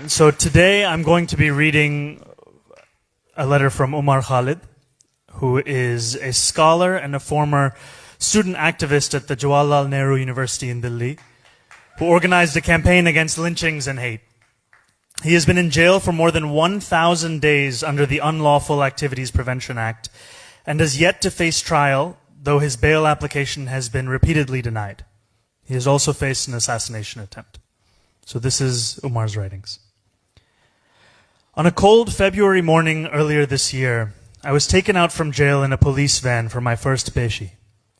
So today I'm going to be reading a letter from Umar Khalid, who is a scholar and a former student activist at the Jawaharlal Nehru University in Delhi, who organized a campaign against lynchings and hate. He has been in jail for more than 1,000 days under the Unlawful Activities Prevention Act and has yet to face trial, though his bail application has been repeatedly denied. He has also faced an assassination attempt. So this is Umar's writings. On a cold February morning earlier this year, I was taken out from jail in a police van for my first peshi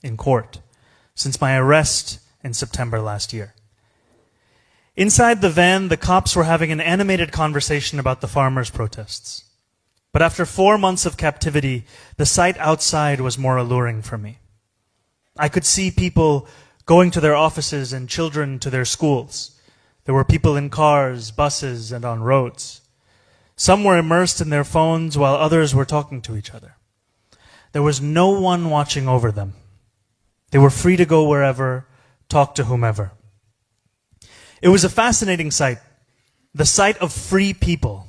in court since my arrest in September last year. Inside the van, the cops were having an animated conversation about the farmers' protests. But after 4 months of captivity, the sight outside was more alluring for me. I could see people going to their offices and children to their schools. There were people in cars, buses, and on roads. Some were immersed in their phones while others were talking to each other. There was no one watching over them. They were free to go wherever, talk to whomever. It was a fascinating sight, the sight of free people.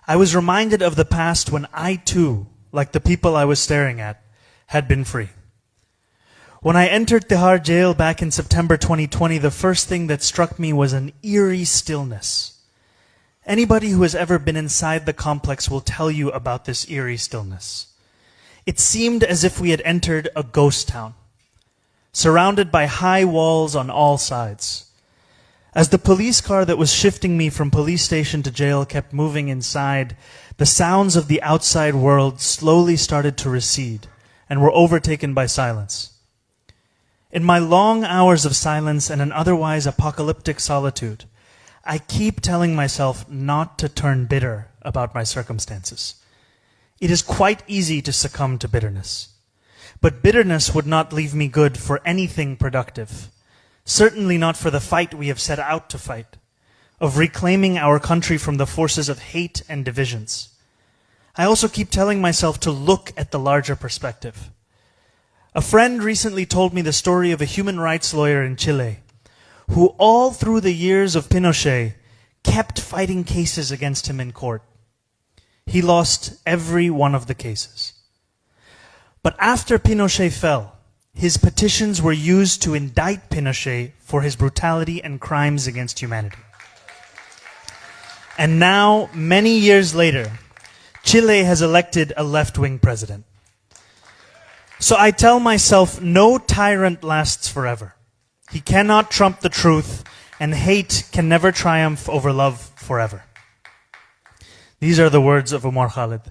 I was reminded of the past when I too, like the people I was staring at, had been free. When I entered Tihar jail back in September 2020, the first thing that struck me was an eerie stillness. Anybody who has ever been inside the complex will tell you about this eerie stillness. It seemed as if we had entered a ghost town, surrounded by high walls on all sides. As the police car that was shifting me from police station to jail kept moving inside, the sounds of the outside world slowly started to recede and were overtaken by silence. In my long hours of silence and an otherwise apocalyptic solitude, I keep telling myself not to turn bitter about my circumstances. It is quite easy to succumb to bitterness. But bitterness would not leave me good for anything productive. Certainly not for the fight we have set out to fight, of reclaiming our country from the forces of hate and divisions. I also keep telling myself to look at the larger perspective. A friend recently told me the story of a human rights lawyer in Chile, who all through the years of Pinochet kept fighting cases against him in court. He lost every one of the cases. But after Pinochet fell, his petitions were used to indict Pinochet for his brutality and crimes against humanity. And now, many years later, Chile has elected a left-wing president. So I tell myself, no tyrant lasts forever. He cannot trump the truth, and hate can never triumph over love forever. These are the words of Umar Khalid.